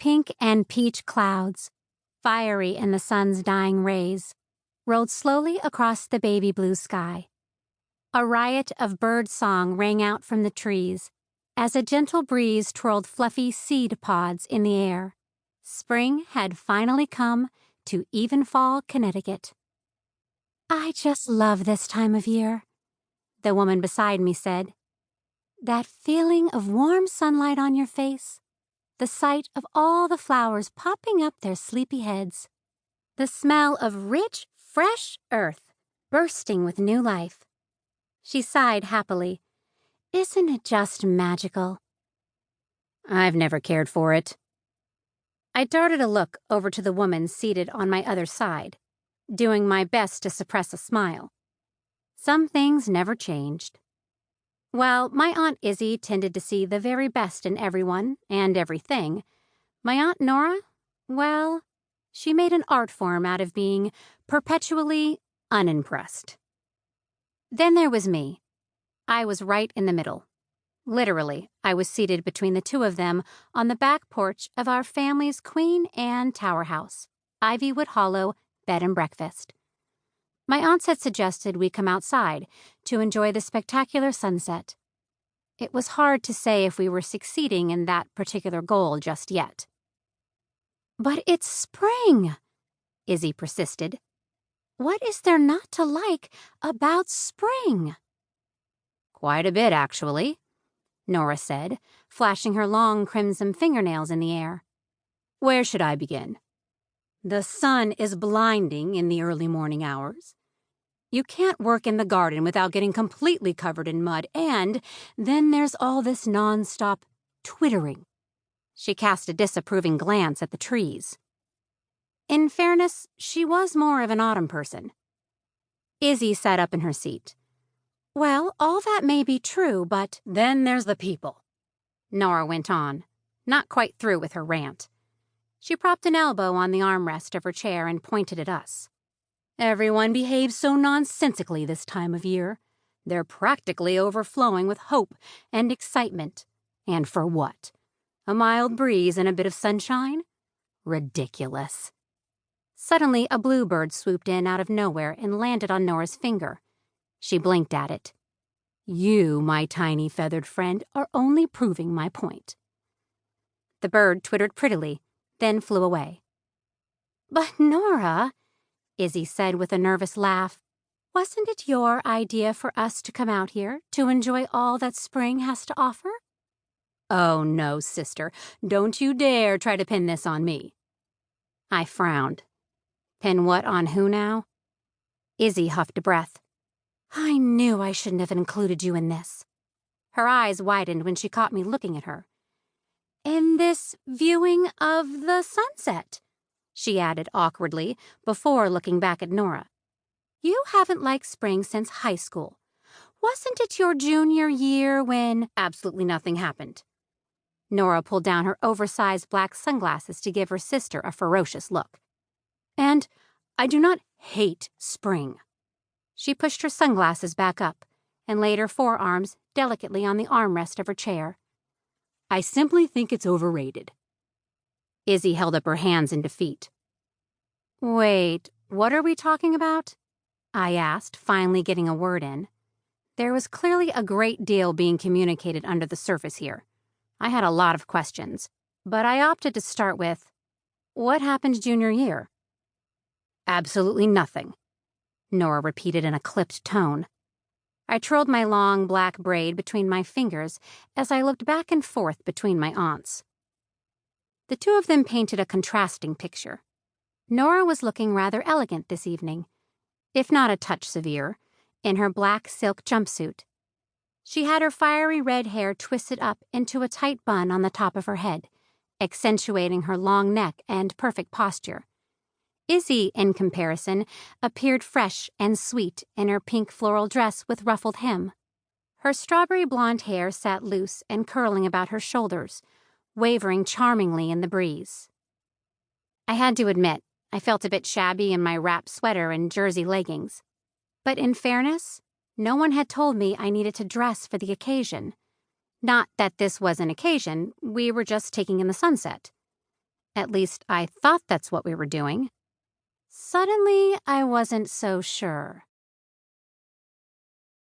Pink and peach clouds, fiery in the sun's dying rays, rolled slowly across the baby blue sky. A riot of bird song rang out from the trees as a gentle breeze twirled fluffy seed pods in the air. Spring had finally come to Evenfall, Connecticut. "I just love this time of year," the woman beside me said. "That feeling of warm sunlight on your face, the sight of all the flowers popping up their sleepy heads, the smell of rich, fresh earth bursting with new life." She sighed happily. "Isn't it just magical?" "I've never cared for it." I darted a look over to the woman seated on my other side, doing my best to suppress a smile. Some things never changed. While my Aunt Izzy tended to see the very best in everyone and everything, my Aunt Nora, well, she made an art form out of being perpetually unimpressed. Then there was me. I was right in the middle. Literally, I was seated between the two of them on the back porch of our family's Queen Anne Tower House, Ivywood Hollow bed and breakfast. My aunts had suggested we come outside to enjoy the spectacular sunset. It was hard to say if we were succeeding in that particular goal just yet. "But it's spring," Izzy persisted. "What is there not to like about spring?" "Quite a bit, actually," Nora said, flashing her long crimson fingernails in the air. "Where should I begin? The sun is blinding in the early morning hours. You can't work in the garden without getting completely covered in mud, and then there's all this non-stop twittering." She cast a disapproving glance at the trees. In fairness, she was more of an autumn person. Izzy sat up in her seat. "Well, all that may be true, but then there's the people," Nora went on, not quite through with her rant. She propped an elbow on the armrest of her chair and pointed at us. "Everyone behaves so nonsensically this time of year. They're practically overflowing with hope and excitement. And for what? A mild breeze and a bit of sunshine? Ridiculous." Suddenly, a bluebird swooped in out of nowhere and landed on Nora's finger. She blinked at it. "You, my tiny feathered friend, are only proving my point." The bird twittered prettily, then flew away. "But Nora," Izzy said with a nervous laugh, "wasn't it your idea for us to come out here to enjoy all that spring has to offer?" "Oh, no, sister. Don't you dare try to pin this on me." I frowned. Pin what on who now? Izzy huffed a breath. "I knew I shouldn't have included you in this." Her eyes widened when she caught me looking at her. "In this viewing of the sunset," she added awkwardly, before looking back at Nora. "You haven't liked spring since high school. Wasn't it your junior year when—" "Absolutely nothing happened." Nora pulled down her oversized black sunglasses to give her sister a ferocious look. "And I do not hate spring." She pushed her sunglasses back up and laid her forearms delicately on the armrest of her chair. "I simply think it's overrated." Izzy held up her hands in defeat. "Wait, what are we talking about?" I asked, finally getting a word in. There was clearly a great deal being communicated under the surface here. I had a lot of questions, but I opted to start with, "What happened junior year?" "Absolutely nothing," Nora repeated in a clipped tone. I twirled my long black braid between my fingers as I looked back and forth between my aunts. The two of them painted a contrasting picture. Nora was looking rather elegant this evening, if not a touch severe, in her black silk jumpsuit. She had her fiery red hair twisted up into a tight bun on the top of her head, accentuating her long neck and perfect posture. Izzy, in comparison, appeared fresh and sweet in her pink floral dress with ruffled hem. Her strawberry blonde hair sat loose and curling about her shoulders, wavering charmingly in the breeze. I had to admit, I felt a bit shabby in my wrap sweater and jersey leggings. But in fairness, no one had told me I needed to dress for the occasion. Not that this was an occasion, we were just taking in the sunset. At least I thought that's what we were doing. Suddenly, I wasn't so sure.